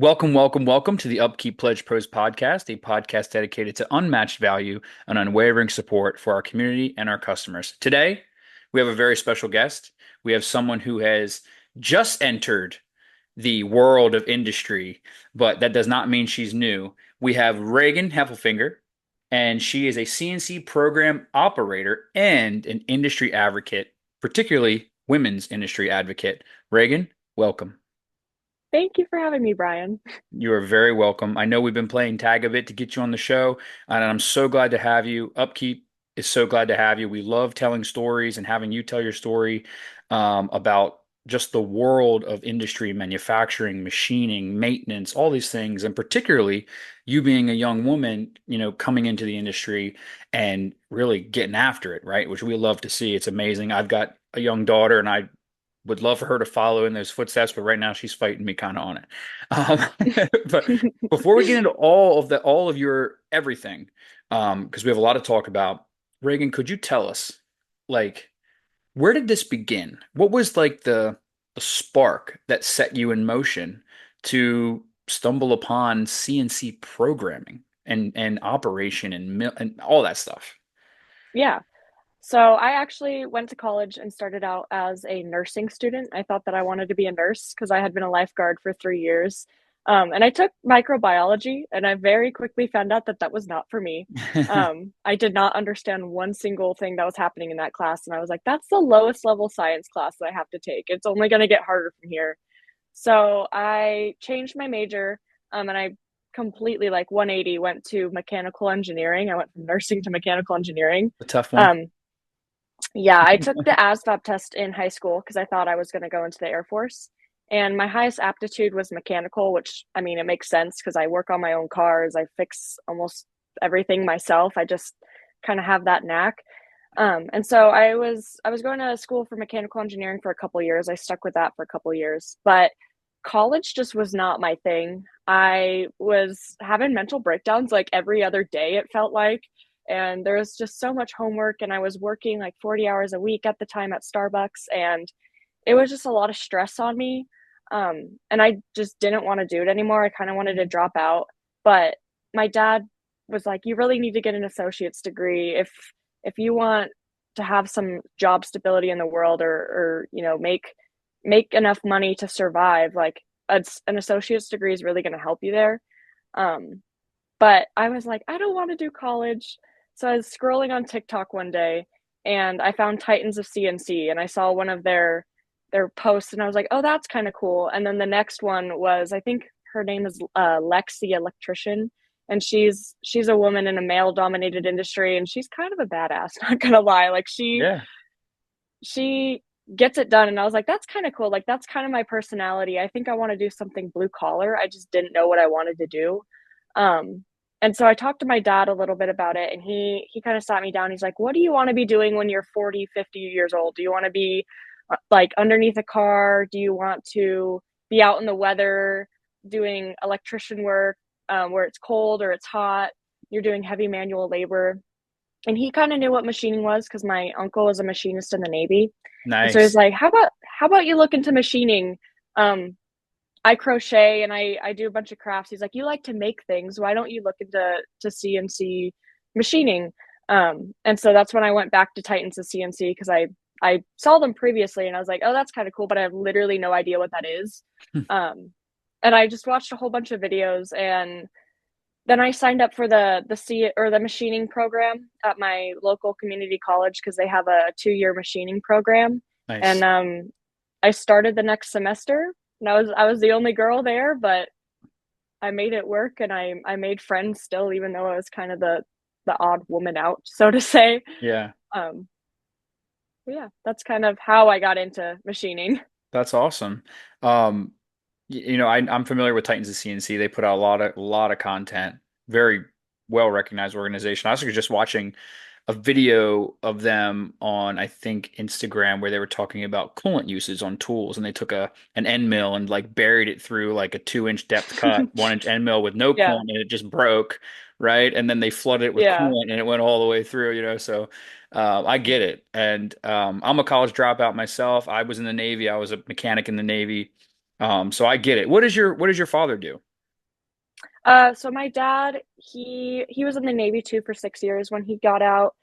Welcome to the UpKeep Pledge Pros Podcast, a podcast dedicated to unmatched value and unwavering support for our community and our customers. Today, we have a very special guest. We have someone who has just entered the world of industry, but that does not mean she's new. We have Reagan Heffelfinger, and she is a CNC program operator and an industry advocate, particularly women's industry advocate. Reagan, welcome. Thank you for having me, Bryan. You are very welcome. I know we've been playing tag a bit to get you on the show, and I'm so glad to have you. Upkeep is so glad to have you. We love telling stories and having you tell your story about just the world of industry, manufacturing, machining, maintenance, all these things, and particularly you being a young woman, coming into the industry and really getting after it, right? Which we love to see. It's amazing. I've got a young daughter, and I would love for her to follow in those footsteps, but right now she's fighting me kind of on it. But before we get into all of your everything, because we have a lot to talk about, Reagan, could you tell us, like, where did this begin? What was like the spark that set you in motion to stumble upon CNC programming and operation and all that stuff? Yeah. So I actually went to college and started out as a nursing student. I thought that I wanted to be a nurse because I had been a lifeguard for 3 years. And I took microbiology, and I very quickly found out that that was not for me. I did not understand one single thing that was happening in that class. And I was like, that's the lowest level science class that I have to take. It's only going to get harder from here. So I changed my major, and I completely like 180 went to mechanical engineering. I went from nursing to mechanical engineering. A tough one. Um, yeah, I took the ASVAB test in high school because I thought I was going to go into the Air Force. And my highest aptitude was mechanical, which I mean, it makes sense because I work on my own cars. I fix almost everything myself. I just kind of have that knack. And so I was going to school for mechanical engineering for a couple years. I stuck with that for a couple years, but college just was not my thing. I was having mental breakdowns like every other day, it felt like. And there was just so much homework, and I was working like 40 hours a week at the time at Starbucks, and it was just a lot of stress on me. And I just didn't want to do it anymore. I kind of wanted to drop out. But my dad was like, you really need to get an associate's degree if you want to have some job stability in the world, or make enough money to survive. Like an associate's degree is really going to help you there. Um, but I was like, I don't want to do college. So I was scrolling on TikTok one day, and I found Titans of CNC, and I saw one of their posts, and I was like, oh, that's kind of cool. And then the next one was, I think her name is Lexi Electrician, and she's a woman in a male dominated industry, and she's kind of a badass, not gonna lie. Like Yeah. she gets it done, and I was like, that's kind of cool. Like that's kind of my personality. I think I want to do something blue collar. I just didn't know what I wanted to do. um and so I talked to my dad a little bit about it, and he kind of sat me down. He's like, what do you want to be doing when you're 40, 50 years old? Do you want to be like underneath a car? Do you want to be out in the weather doing electrician work, where it's cold or it's hot? You're doing heavy manual labor. And he kind of knew what machining was because my uncle was a machinist in the Navy. And so he's Nice. like, how about you look into machining? I crochet, and I do a bunch of crafts. He's like, you like to make things. Why don't you look into CNC machining? And so that's when I went back to Titans of CNC because I saw them previously, and I was like, oh, that's kind of cool, but I have literally no idea what that is. Um, and I just watched a whole bunch of videos, and then I signed up for the machining program at my local community college because they have a 2-year machining program. And Nice. I started the next semester, and I was the only girl there, but I made it work, and I made friends still, even though I was kind of the odd woman out, so to say. Yeah. Um, yeah, that's kind of how I got into machining. That's awesome. Um, I'm familiar with Titans of CNC. They put out a lot of content. Very well recognized organization. I was just watching a video of them on, I think, Instagram, where they were talking about coolant uses on tools, and they took an end mill and like buried it through like a 2 inch depth cut, 1 inch end mill with no Yeah, coolant, and it just broke, right? And then they flooded it with yeah, coolant, and it went all the way through. So I get it. And I'm a college dropout myself. I was in the Navy. I was a mechanic in the Navy. So I get it. What does your father do? So my dad, he was in the Navy too for 6 years. When he got out,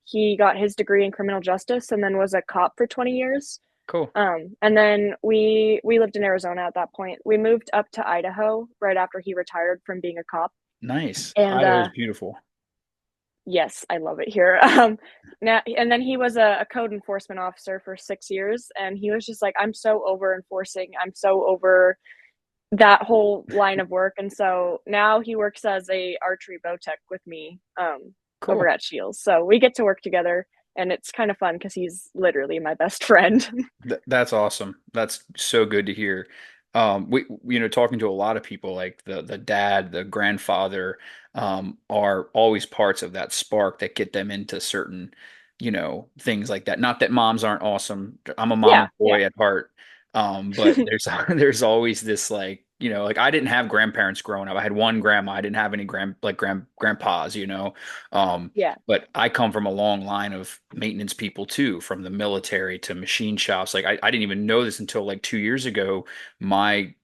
he got his degree in criminal justice and then was a cop for 20 years. Cool. And then we lived in Arizona at that point. We moved up to Idaho right after he retired from being a cop. Nice. And Idaho's beautiful. yes, I love it here. Now and then he was a code enforcement officer for 6 years, and he was just like, I'm so over enforcing. I'm so over that whole line of work. And so now he works as a archery bow tech with me over Cool. at Shields. So we get to work together, and it's kind of fun because he's literally my best friend. That's awesome. That's so good to hear. Talking to a lot of people, like the dad, the grandfather, are always parts of that spark that get them into certain, things like that. Not that moms aren't awesome. I'm a mama Yeah, yeah. boy at heart. But there's there's always this like, like I didn't have grandparents growing up. I had one grandma. I didn't have any grandpas, Um, Yeah. but I come from a long line of maintenance people too, from the military to machine shops. Like I didn't even know this until like 2 years ago. My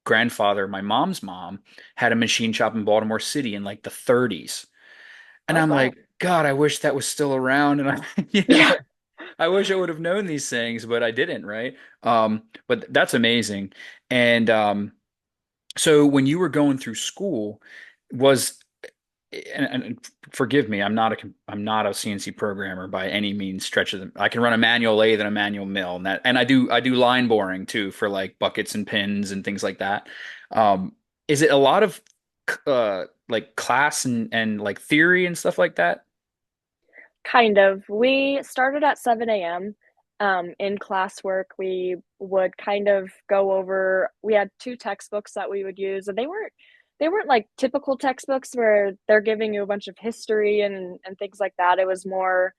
grandfather, my mom's mom, had a machine shop in Baltimore City in like the 30s. And Oh, I'm wow. like, God, I wish that was still around. And Yeah. I wish I would have known these things, but I didn't, right? But that's amazing. And so when you were going through school, was and forgive me, I'm not a CNC programmer by any means stretch of them. I can run a manual lathe and a manual mill, and I do line boring too for like buckets and pins and things like that. Is it a lot of like class and like theory and stuff like that? Kind of. We started at 7 a.m. In classwork. We would kind of go over, we had two textbooks that we would use, and they weren't like typical textbooks where they're giving you a bunch of history and things like that. It was more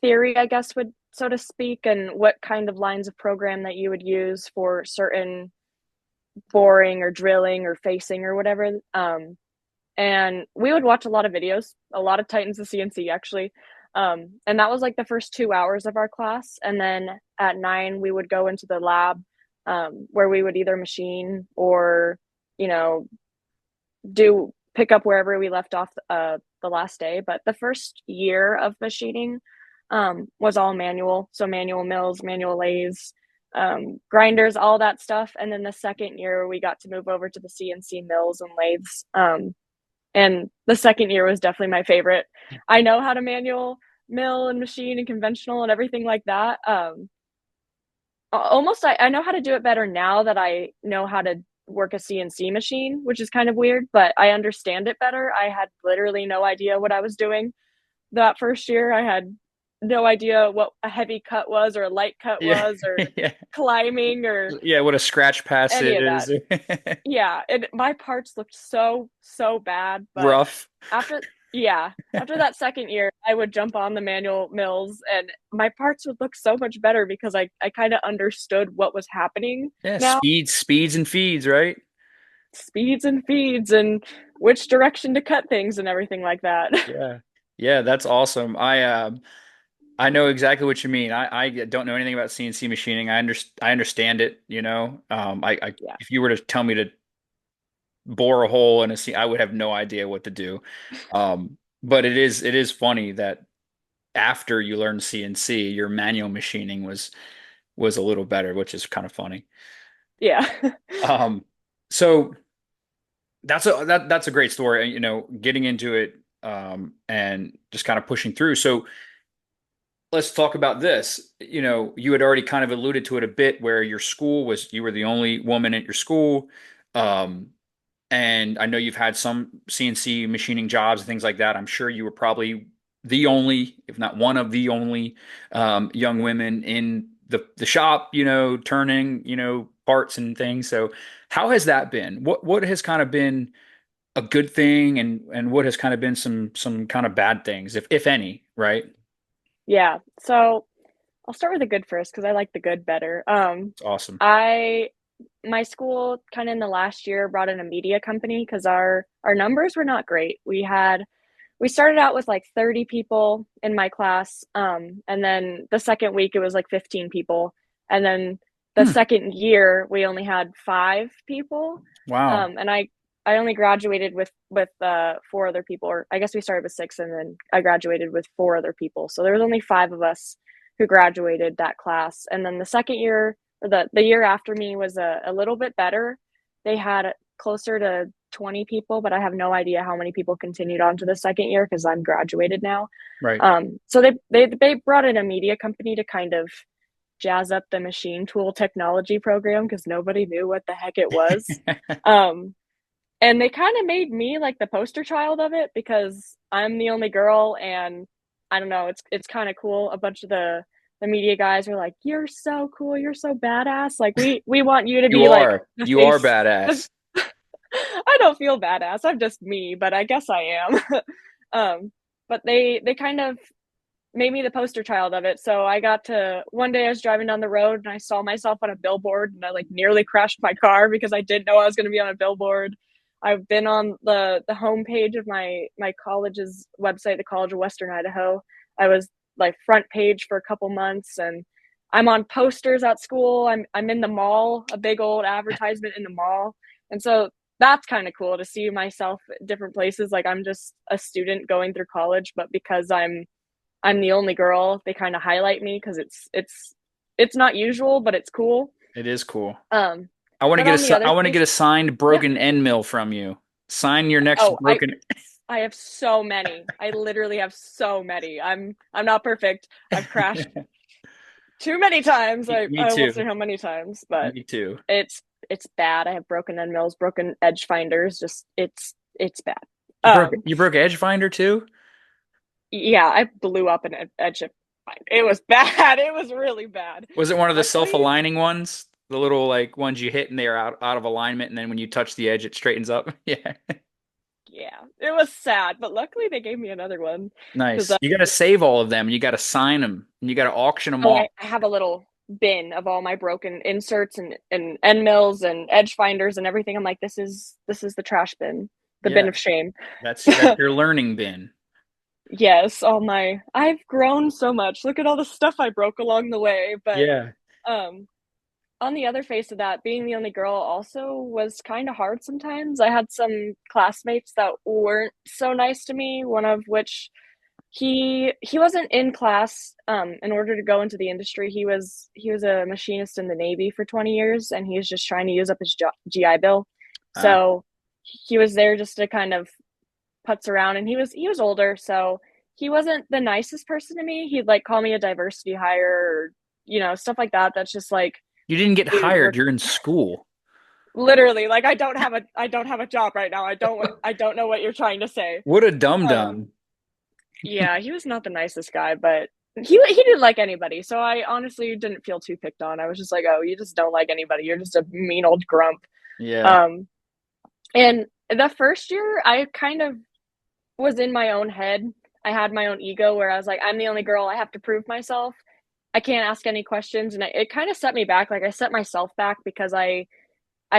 theory, I guess, would so to speak, and what kind of lines of program that you would use for certain boring or drilling or facing or whatever. And we would watch a lot of videos, a lot of Titans of CNC actually. And that was like the first 2 hours of our class. And then at 9, we would go into the lab where we would either machine or, you know, do pick up wherever we left off the last day. But the first year of machining was all manual. So manual mills, manual lathes, grinders, all that stuff. And then the second year, we got to move over to the CNC mills and lathes. And the second year was definitely my favorite. I know how to manual mill and machine and conventional and everything like that. Almost, I know how to do it better now that I know how to work a CNC machine, which is kind of weird, but I understand it better. I had literally no idea what I was doing that first year. I had no idea what a heavy cut was or a light cut Yeah, was or yeah, climbing or yeah. What a scratch pass any of that. is. Yeah, and my parts looked so bad, but Rough. after yeah, after that second year, I would jump on the manual mills and my parts would look so much better because I kind of understood what was happening Yeah, now, speeds and feeds, right? speeds and feeds and which direction to cut things and everything like that. Yeah. Yeah, that's awesome. I know exactly what you mean. I don't know anything about CNC machining. I understand it, Yeah. if you were to tell me to bore a hole in a C, I would have no idea what to do. But it is funny that after you learn CNC, your manual machining was a little better, which is kind of funny. Yeah. Um, so that's a great story, getting into it and just kind of pushing through. So let's talk about this. You had already kind of alluded to it a bit where you were the only woman at your school. Um, and I know you've had some CNC machining jobs and things like that. I'm sure you were probably the only, if not one of the only, young women in the shop, turning, parts and things. So how has that been? What has kind of been a good thing and what has kind of been some kind of bad things, if any, right? Yeah. So I'll start with the good first because I like the good better. It's awesome. I my school kind of in the last year brought in a media company because our numbers were not great. We started out with like 30 people in my class, and then the second week it was like 15 people, and then the Hmm. second year we only had 5 people, Wow. and I I only graduated with four other people, or I guess we started with six, and then I graduated with four other people. So there was only five of us who graduated that class. And then the second year, or the year after me, was a little bit better. They had closer to 20 people, but I have no idea how many people continued on to the second year because I'm graduated now. Right. So they brought in a media company to kind of jazz up the machine tool technology program because nobody knew what the heck it was. Um, and they kind of made me like the poster child of it because I'm the only girl, and I don't know, it's kind of cool. A bunch of the media guys were like, "You're so cool, you're so badass. Like we want you to You be like are. the You are face." badass. I don't feel badass. I'm just me, but I guess I am. But they kind of made me the poster child of it. So I got to one day I was driving down the road and I saw myself on a billboard and I like nearly crashed my car because I didn't know I was going to be on a billboard. I've been on the homepage of my college's website, the College of Western Idaho. I was like front page for a couple months, and I'm on posters at school. I'm in the mall, a big old advertisement in the mall. And so that's kind of cool to see myself at different places. Like I'm just a student going through college, but because I'm the only girl, they kind of highlight me because it's not usual, but it's cool. It is cool. Um, I want to but get on the I other want to get face, a signed yeah. broken end mill from you. Sign your next Oh, broken. I have so many. I literally have so many. I'm not perfect. I've crashed too many times. Me I won't say too. how many times, but Me too. it's it's bad. I have broken end mills, broken edge finders. Just it's bad. Um, You broke Edge Finder too? yeah, I blew up an edge. It was bad. It was really bad. Was it one of the Luckily, self-aligning ones? The little like ones you hit and they're out of alignment, and then when you touch the edge, it straightens up. Yeah. yeah, it was sad, but luckily they gave me another one because Nice. You got to save all of them. You got to sign them. And you got to auction them oh, off. I have a little bin of all my broken inserts and end mills and edge finders and everything. I'm like, this is the trash bin, the bin Yeah. of shame. That's your learning bin. Yes, all my I've grown so much. Look at all the stuff I broke along the way. But Yeah. um on the other face of that, being the only girl also was kind of hard sometimes. I had some classmates that weren't so nice to me, one of which he wasn't in class in order to go into the industry. He was a machinist in the Navy for 20 years and he was just trying to use up his GI Bill. Uh, So he was there just to kind of putz around, and he was older, so he wasn't the nicest person to me. He'd like call me a diversity hire or stuff like that. That's just like, you didn't get dude, hired. You're in school. literally like I don't have a job right now. I don't know what you're trying to say. What a dum Um dum. yeah, he was not the nicest guy, but he didn't like anybody. So I honestly didn't feel too picked on. I was just like, "Oh, you just don't like anybody. You're just a mean old grump." Yeah. Um and the first year I kind of was in my own head. I had my own ego where I was like, I'm the only girl. I have to prove myself. I can't ask any questions, and it kind of set me back. Like I set myself back because I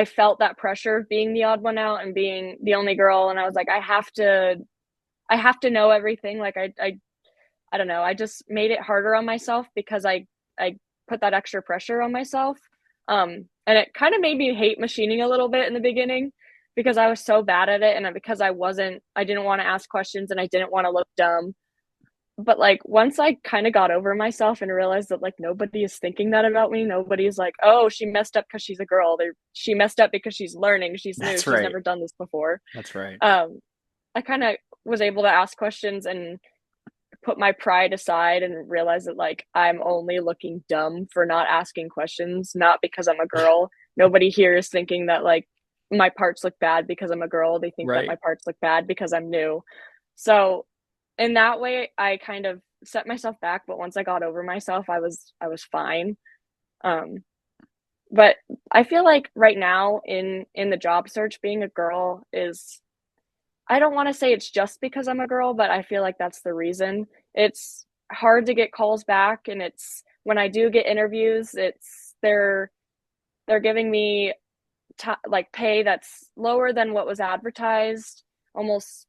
felt that pressure of being the odd one out and being the only girl, and I was like, I have to know everything. Like I don't know. I just made it harder on myself because I put that extra pressure on myself. And it kind of made me hate machining a little bit in the beginning because I was so bad at it, and because I didn't want to ask questions and I didn't want to look dumb. But like once I kind of got over myself and realized that like nobody is thinking that about me. Nobody's like, oh, she messed up because she's a girl. She messed up because she's learning. She's new. That's She's right. never done this before. That's right. I kind of was able to ask questions and put my pride aside and realize that like I'm only looking dumb for not asking questions, not because I'm a girl. Nobody here is thinking that like my parts look bad because I'm a girl. They think that Right. my parts look bad because I'm new. So in that way I kind of set myself back, but once I got over myself, I was fine. Um but I feel like right now in the job search, being a girl is, I don't want to say it's just because I'm a girl, but I feel like that's the reason. It's hard to get calls back, and it's when I do get interviews, it's they're giving me like pay that's lower than what was advertised, almost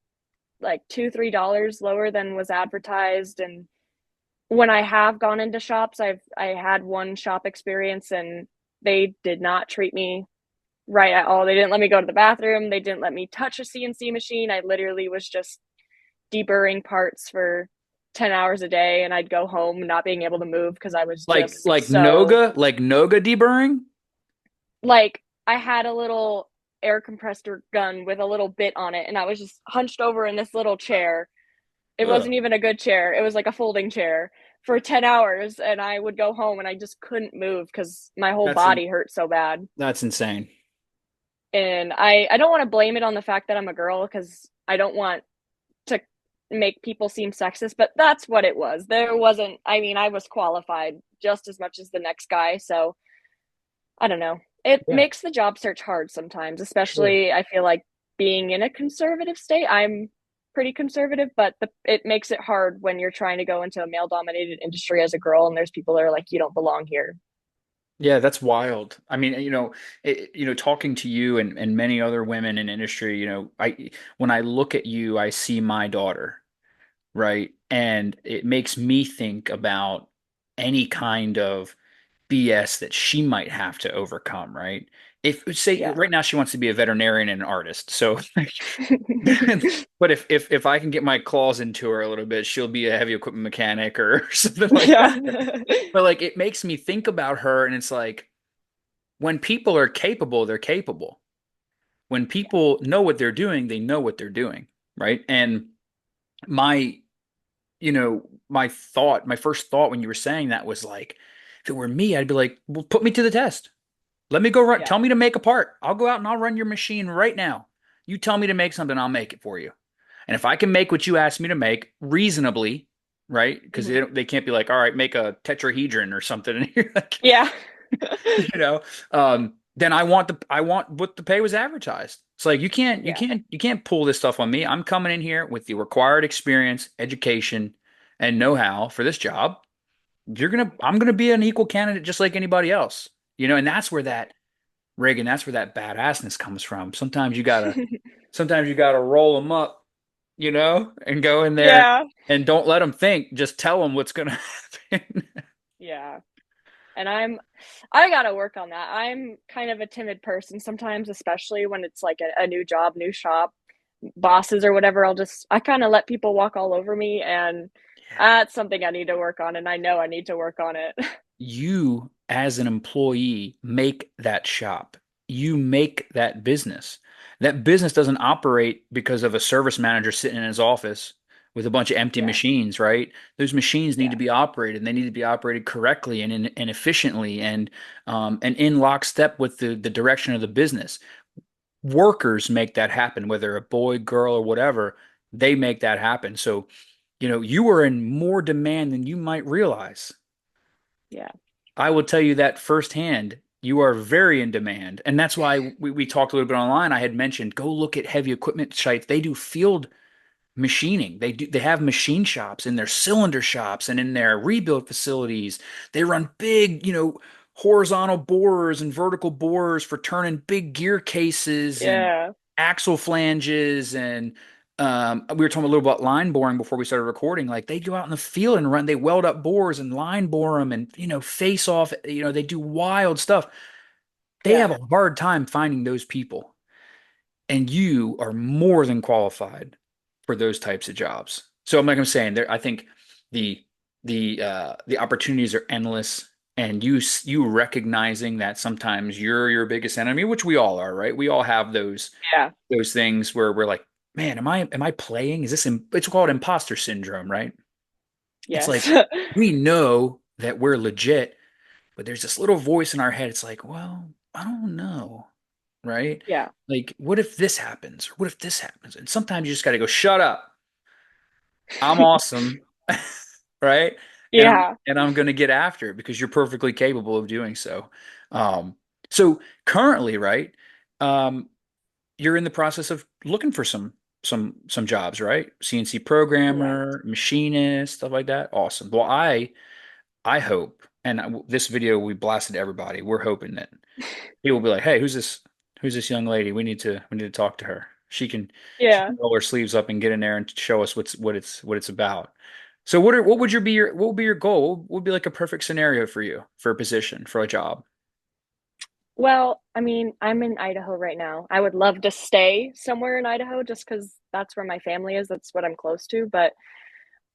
like $2-3 lower than was advertised. And when I have gone into shops, I had one shop experience, and they did not treat me right at all. They didn't let me go to the bathroom. They didn't let me touch a CNC machine. I literally was just deburring parts for 10 hours a day, and I'd go home not being able to move because I was just so Like Noga deburring? like I had a little air compressor gun with a little bit on it, and I was just hunched over in this little chair. It Ugh, wasn't even a good chair. It was like a folding chair for 10 hours, and I would go home and I just couldn't move because my whole that's in, body hurt so bad. that's insane. And I don't want to blame it on the fact that I'm a girl because I don't want to make people seem sexist, but that's what it was. There wasn't, I mean, I was qualified just as much as the next guy. So I don't know. It Yeah, makes the job search hard sometimes, sure. especially I feel like being in a conservative state. I'm pretty conservative, but it makes it hard when you're trying to go into a male dominated industry as a girl and there's people that are like, you don't belong here. Yeah, that's wild. I mean, talking to you and many other women in industry, when I look at you, I see my daughter, right? And it makes me think about any kind of BS that she might have to overcome, right? If say Yeah. right now she wants to be a veterinarian and an artist, so but if I can get my claws into her a little bit, she'll be a heavy equipment mechanic or something like Yeah. that. But like it makes me think about her, and it's like when people are capable, they're capable. When people know what they're doing, they know what they're doing, right? And my my first thought when you were saying that was like, if it were me, I'd be like, well, put me to the test. Let me go run. Yeah. Tell me to make a part. I'll go out and I'll run your machine right now. You tell me to make something, I'll make it for you. And if I can make what you asked me to make reasonably, right? Because Mhm. they can't be like, all right, make a tetrahedron or something. And you're like, Yeah. you know, then I want what the pay was advertised. It's like Yeah. you can't pull this stuff on me. I'm coming in here with the required experience, education, and know-how for this job. I'm gonna be an equal candidate just like anybody else. And that's where that Reagan, that's where that badassness comes from. Sometimes you gotta roll them up, and go in there Yeah. and don't let them think. Just tell them what's gonna happen. Yeah. And I gotta work on that. I'm kind of a timid person sometimes, especially when it's like a new job, new shop, bosses or whatever. I kind of let people walk all over me, and Yeah. that's something I need to work on, and I know I need to work on it. You, as an employee, make that shop. You make that business. That business doesn't operate because of a service manager sitting in his office with a bunch of empty Yeah. machines, right? Those machines need to Yeah. be operated, and they need to be operated correctly and efficiently and in lockstep with the direction of the business. Workers make that happen, whether a boy, girl, or whatever, they make that happen. So, you are in more demand than you might realize. Yeah. I will tell you that firsthand. You are very in demand. And that's why we talked a little bit online. I had mentioned go look at heavy equipment sites. They do field machining. They have machine shops in their cylinder shops and in their rebuild facilities. They run big, horizontal borers and vertical borers for turning big gear cases and Yeah. axle flanges and we were talking a little about line boring before we started recording. Like they go out in the field and run, they weld up bores and line bore them and face off. They do wild stuff. They Yeah. have a hard time finding those people, and you are more than qualified for those types of jobs. So like I'm saying, there, I think the the opportunities are endless, and you recognizing that sometimes you're your biggest enemy, which we all are, right? We all have Yeah. those things where we're like, man, am I playing? It's called imposter syndrome, right? It's Yes. like we know that we're legit, but there's this little voice in our head. It's like, well, I don't know, right? Yeah. Like, what if this happens? Or what if this happens? And sometimes you just got to go, shut up. I'm awesome, right? Yeah. And I'm going to get after it because you're perfectly capable of doing so. Um, so currently, right? Um, you're in the process of looking for some jobs, right? CNC Correct. programmer, machinist, stuff like that. Awesome. Well, I hope, and this video we blasted to everybody. We're hoping that people will be like, "Hey, who's this? Who's this young lady? We need to talk to her. She Yeah. can roll her sleeves up and get in there and show us what it's about." So what would be your goal? What would be like a perfect scenario for you for a position for a job? Well, I mean, I'm in Idaho right now. I would love to stay somewhere in Idaho just because that's where my family is. That's what I'm close to. But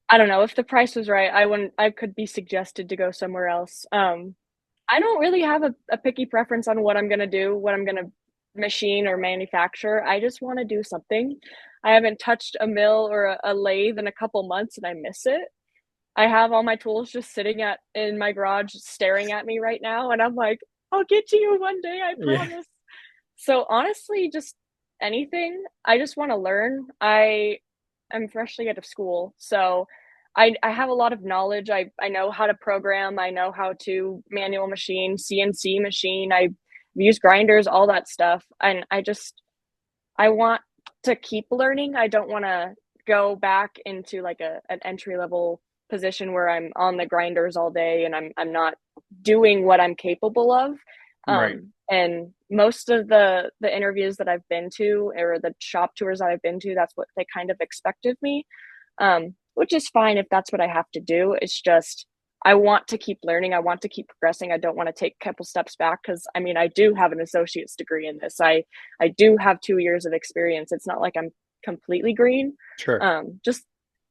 I don't know if the price was right. I wouldn't. I could be suggested to go somewhere else. I don't really have a picky preference on what I'm gonna do, what I'm gonna machine or manufacture. I just want to do something. I haven't touched a mill or a lathe in a couple months, and I miss it. I have all my tools just sitting at in my garage staring at me right now, and I'm like, I'll get to you one day, I Yeah. promise. So honestly, just anything. I just want to learn. I am freshly out of school, so I have a lot of knowledge. I know how to program. I know how to manual machine, CNC machine. I use grinders, all that stuff, and I want to keep learning. I don't want to go back into like an entry level position where I'm on the grinders all day and I'm not doing what I'm capable of. Right. And most of the interviews that I've been to or the shop tours that I've been to, that's what they kind of expect of me. Which is fine if that's what I have to do. It's just I want to keep learning. I want to keep progressing. I don't want to take a couple steps back because I mean I do have an associate's degree in this. I do have 2 years of experience. It's not like I'm completely green. Sure. Just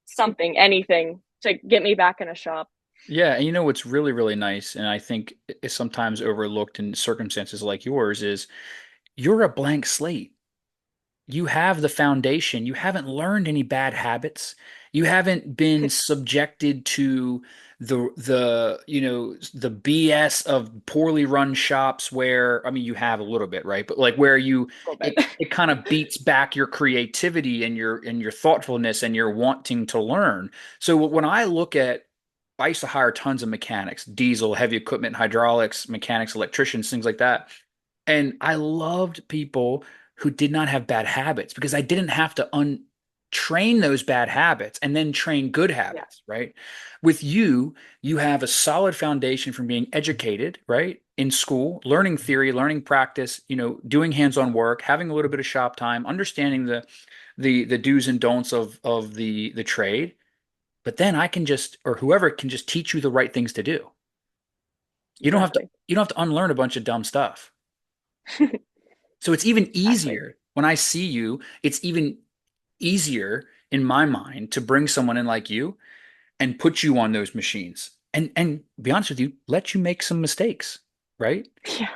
something, anything to get me back in a shop. Yeah, and you know what's really, really nice, and I think is sometimes overlooked in circumstances like yours, is you're a blank slate. You have the foundation. You haven't learned any bad habits. You haven't been subjected to the BS of poorly run shops where, I mean, you have a little bit, right? But like where A little it bit. it kind of beats back your creativity and your thoughtfulness and your wanting to learn. So when I look at, I used to hire tons of mechanics, diesel, heavy equipment, hydraulics, mechanics, electricians, things like that. And I loved people who did not have bad habits because I didn't have to untrain those bad habits and then train good Yeah, habits, right? With you, you have a solid foundation from being educated, right? In school, learning theory, learning practice, doing hands-on work, having a little bit of shop time, understanding the do's and don'ts of the trade. But then I can just, or whoever can just teach you the right things to do. You don't have to exactly. you don't have to unlearn a bunch of dumb stuff. So it's even Exactly. easier when I see you, it's even easier in my mind to bring someone in like you and put you on those machines. And be honest with you, let you make some mistakes, right? Yeah,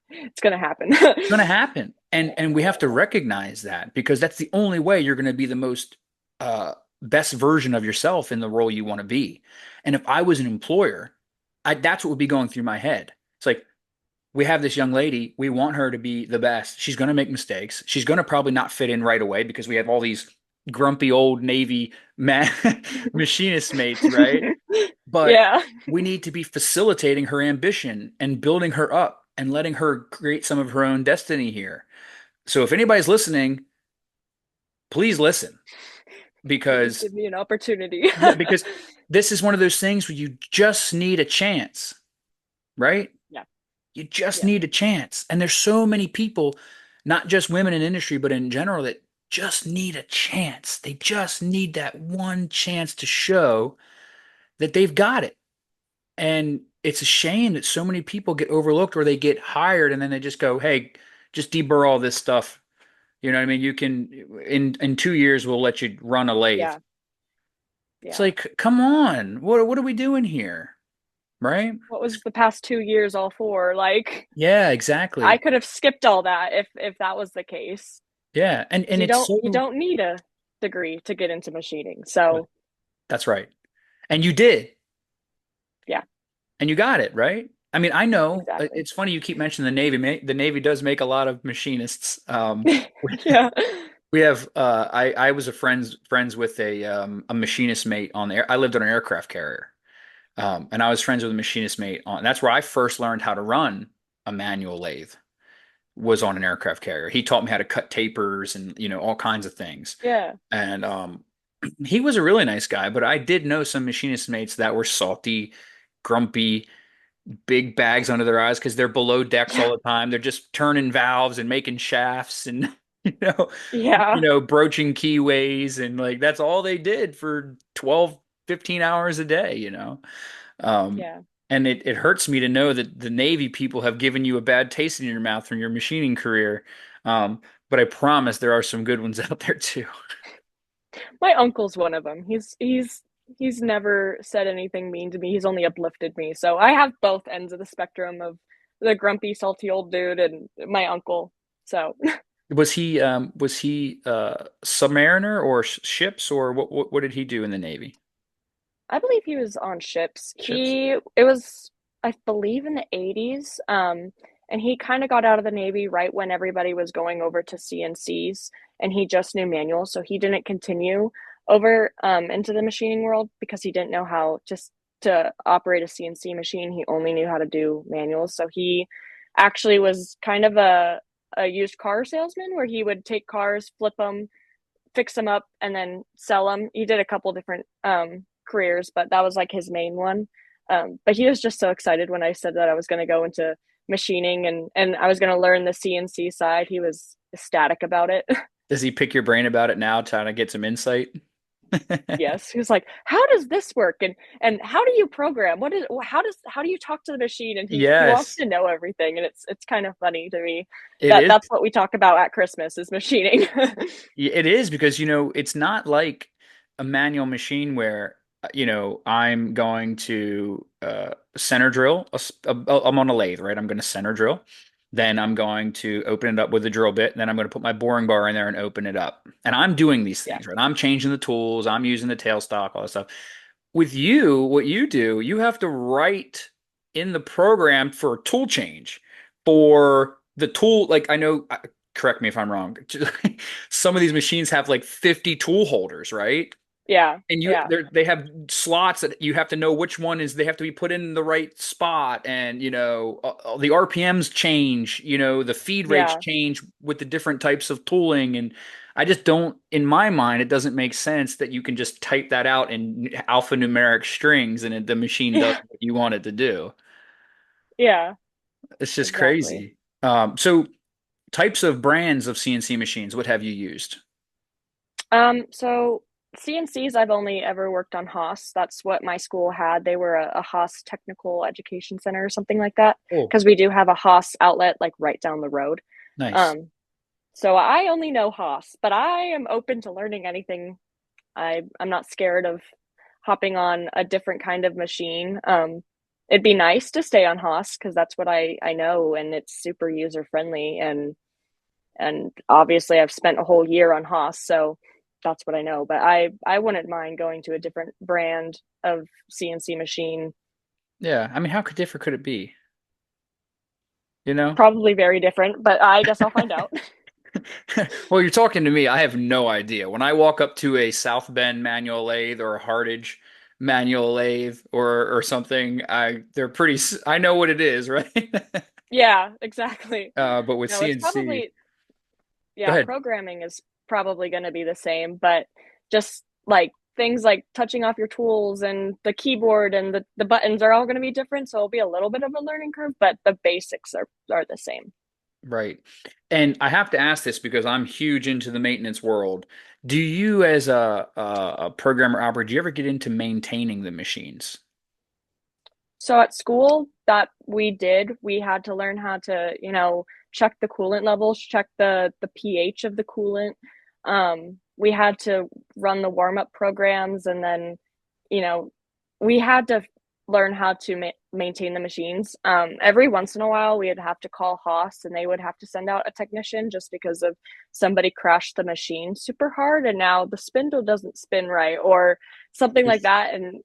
it's gonna happen. It's going to happen. And we have to recognize that because that's the only way you're going to be the most best version of yourself in the role you want to be. And if I was an employer, that's what would be going through my head. It's like, we have this young lady. We want her to be the best. She's going to make mistakes. She's going to probably not fit in right away because we have all these grumpy old Navy machinist mates, right? But Yeah. we need to be facilitating her ambition and building her up and letting her create some of her own destiny here. So if anybody's listening, please listen Please because give me an opportunity. yeah, because this is one of those things where you just need a chance, right? Yeah. You just Yeah. need a chance. And there's so many people, not just women in industry, but in general, that just need a chance. They just need that one chance to show that they've got it. And it's a shame that so many people get overlooked or they get hired and then they just go, hey, just deburr all this stuff. You know what I mean? You can in 2 years we'll let you run a lathe. Yeah. It's Yeah. like, come on, what are we doing here? Right? What was the past 2 years all for? Like, Yeah, I exactly. could have skipped all that if that was the case. Yeah. And Because and it's you so don't need a degree to get into machining. So that's right. And you did. yeah, And you got it, right? I mean, I know exactly. it's funny you keep mentioning the Navy. The Navy does make a lot of machinists. Yeah. We have I was friends with a machinist mate on there. I lived on an aircraft carrier. And I was friends with a machinist mate on that's where I first learned how to run a manual lathe was on an aircraft carrier. He taught me how to cut tapers and all kinds of things. Yeah. And he was a really nice guy, but I did know some machinist mates that were salty, grumpy, big bags under their eyes because they're below decks all Yeah. the time. They're just turning valves and making shafts and you know, Yeah. broaching keyways and like that's all they did for 12, 15 hours a day. Um, Yeah. And it hurts me to know that the Navy people have given you a bad taste in your mouth from your machining career. Um, but I promise there are some good ones out there too. My uncle's one of them. He's never said anything mean to me. He's only uplifted me. So I have both ends of the spectrum of the grumpy, salty old dude and my uncle. So Was he submariner or ships or what did he do in the Navy? I believe he was on ships. Ships. It was, I believe, in the 80s. And he kind of got out of the Navy right when everybody was going over to CNCs, and he just knew manuals. So he didn't continue over into the machining world because he didn't know how just to operate a CNC machine. He only knew how to do manuals. So he actually was kind of a used car salesman where he would take cars, flip them, fix them up, and then sell them. He did a couple different careers, but that was like his main one. But he was just so excited when I said that I was going to go into machining and I was going to learn the CNC side. He was ecstatic about it. Does he pick your brain about it now, trying to get some insight? Yes, he was like, "How does this work? And how do you program? How do you talk to the machine?" And he wants Yes, to know everything, and it's kind of funny to me it that is. that's what we talk about at Christmas is machining. It is because, it's not like a manual machine where, I'm going to center drill. I'm on a lathe, right? I'm going to center drill. Then I'm going to open it up with a drill bit. Then I'm going to put my boring bar in there and open it up. And I'm doing these Yeah, things, right? I'm changing the tools. I'm using the tailstock, all that stuff. With you, what you do, you have to write in the program for a tool change for the tool. Like I know, correct me if I'm wrong. Some of these machines have like 50 tool holders, right? yeah, And yeah, they have slots that you have to know which one is they have to be put in the right spot, and the RPMs change, the feed rates yeah, change with the different types of tooling, and I just don't, in my mind, it doesn't make sense that you can just type that out in alphanumeric strings and the machine does yeah, what you want it to do. yeah, It's just exactly. crazy. So types of brands of CNC machines, what have you used? So CNCs, I've only ever worked on Haas. That's what my school had. They were a Haas Technical Education Center or something like that, Oh, because we do have a Haas outlet like right down the road. nice. Um, so I only know Haas, but I am open to learning anything. I'm not scared of hopping on a different kind of machine. It'd be nice to stay on Haas because that's what I know, and it's super user friendly, and obviously I've spent a whole year on Haas, so that's what I know. But I wouldn't mind going to a different brand of CNC machine. Yeah, I mean, how could different could it be? You know? Probably very different, but I guess I'll find out. Well, you're talking to me. I have no idea. When I walk up to a South Bend manual lathe or a Hardage manual lathe or something, I know what it is, right? Yeah, exactly. But with No, it's CNC, probably, go yeah, ahead. programming is probably going to be the same, but just like things like touching off your tools and the keyboard and the buttons are all going to be different. So it'll be a little bit of a learning curve, but the basics are the same. Right. And I have to ask this because I'm huge into the maintenance world. Do you, as a programmer operator, do you ever get into maintaining the machines? So at school that we had to learn how to, check the coolant levels, check the pH of the coolant. We had to run the warm-up programs and then, you know, we had to learn how to maintain the machines. Every once in a while we'd have to call Haas and they would have to send out a technician just because of somebody crashed the machine super hard and now the spindle doesn't spin right or something like that. And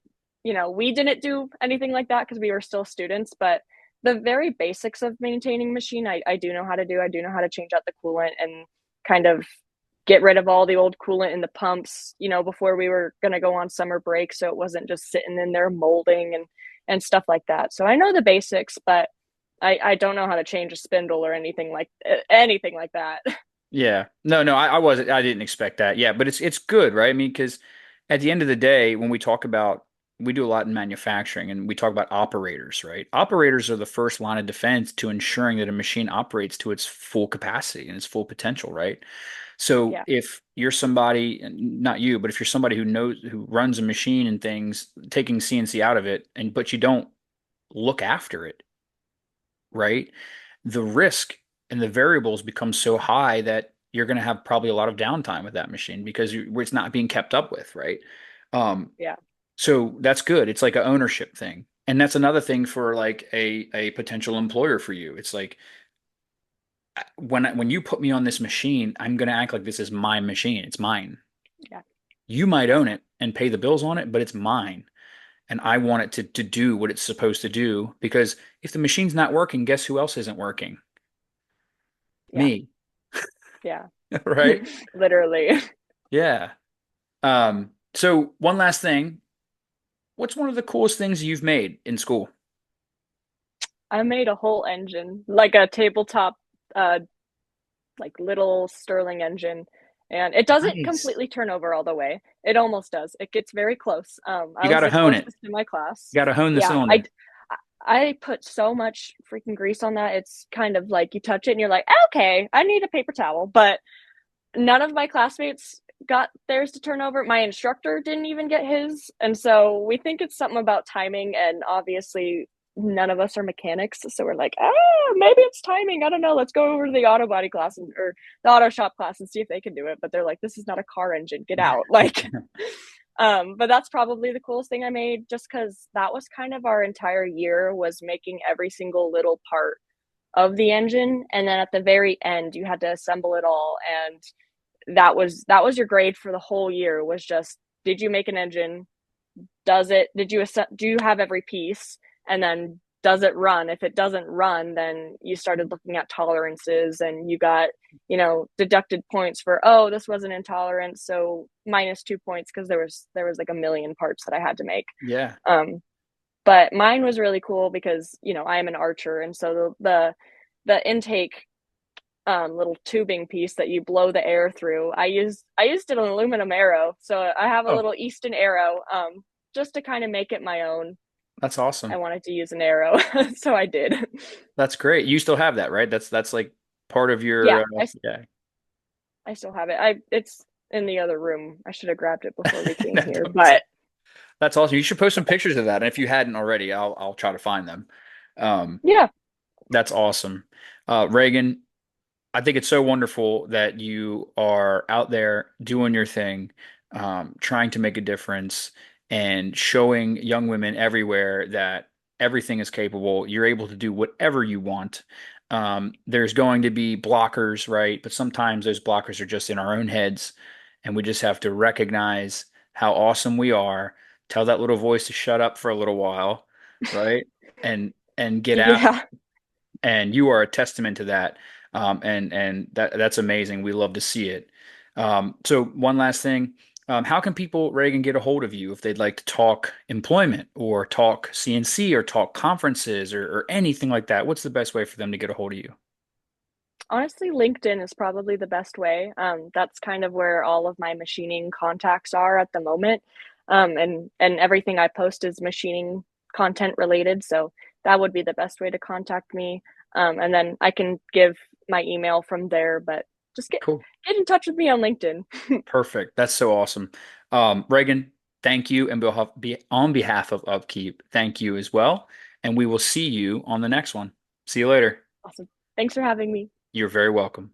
we didn't do anything like that because we were still students, but the very basics of maintaining machine, I do know how to do. I do know how to change out the coolant and kind of get rid of all the old coolant in the pumps, before we were going to go on summer break. So it wasn't just sitting in there molding and stuff like that. So I know the basics, but I don't know how to change a spindle or anything like that. Yeah. No, no, I wasn't. I didn't expect that. Yeah, but it's good, right? I mean, because at the end of the day, when we talk about, we do a lot in manufacturing and we talk about operators, right? Operators are the first line of defense to ensuring that a machine operates to its full capacity and its full potential, right? So Yeah. if you're somebody, and not you, but if you're somebody who runs a machine and things, taking CNC out of it, but you don't look after it, right? The risk and the variables become so high that you're going to have probably a lot of downtime with that machine because it's not being kept up with, right? Um, Yeah. so that's good. It's like an ownership thing. And that's another thing for like a potential employer for you. It's like when you put me on this machine, I'm going to act like this is my machine. It's mine. Yeah. You might own it and pay the bills on it, but it's mine. And I want it to do what it's supposed to do because if the machine's not working, guess who else isn't working? Yeah. Me, Yeah. right? Literally. Yeah. So one last thing. What's one of the coolest things you've made in school? I made a whole engine, like a tabletop, uh, like little Stirling engine, and it doesn't Nice. completely turn over all the way. It almost does. It gets very close. You I got was to the hone it. closest in my You class. got to hone the Yeah, cylinder. I put so much freaking grease on that. It's kind of like you touch it and you're like, okay, I need a paper towel. But none of my classmates got theirs to turn over. My instructor didn't even get his. And so we think it's something about timing. And obviously, none of us are mechanics. So we're like, maybe it's timing. I don't know. Let's go over to the auto body class or the auto shop class and see if they can do it. But they're like, this is not a car engine. Get out. Like, but that's probably the coolest thing I made just because that was kind of our entire year was making every single little part of the engine. And then at the very end, you had to assemble it all. And that was your grade for the whole year was just did you make an engine, do you have every piece, and then does it run? If it doesn't run, then you started looking at tolerances and you got deducted points for, oh, this was an intolerance, so -2 points because there was like a million parts that I had to make. Yeah. But mine was really cool because I am an archer, and so the intake little tubing piece that you blow the air through. I used an aluminum arrow, so I have a Oh, little Easton arrow, just to kind of make it my own. that's I awesome. wanted to use an arrow, so I did. That's great. You still have that, right? That's like part of your Yeah, yeah. I still have it. It's in the other room. I should have grabbed it before we came No, here, don't say- but That's awesome. You should post some pictures of that. And if you hadn't already, I'll try to find them. Um, yeah, that's awesome. Reagan, I think it's so wonderful that you are out there doing your thing, trying to make a difference and showing young women everywhere that everything is capable. You're able to do whatever you want. There's going to be blockers, right? But sometimes those blockers are just in our own heads, and we just have to recognize how awesome we are, tell that little voice to shut up for a little while, right? And get out, yeah. and you are a testament to that. And that's amazing. We love to see it. So one last thing, how can people, Reagan, get a hold of you if they'd like to talk employment or talk CNC or talk conferences or anything like that? What's the best way for them to get a hold of you? Honestly, LinkedIn is probably the best way. That's kind of where all of my machining contacts are at the moment. And everything I post is machining content related, so that would be the best way to contact me. And then I can give my email from there, but just get Cool. get in touch with me on LinkedIn. Perfect. That's so awesome. Reagan, thank you. And on behalf of Upkeep, thank you as well. And we will see you on the next one. See you later. Awesome. Thanks for having me. You're very welcome.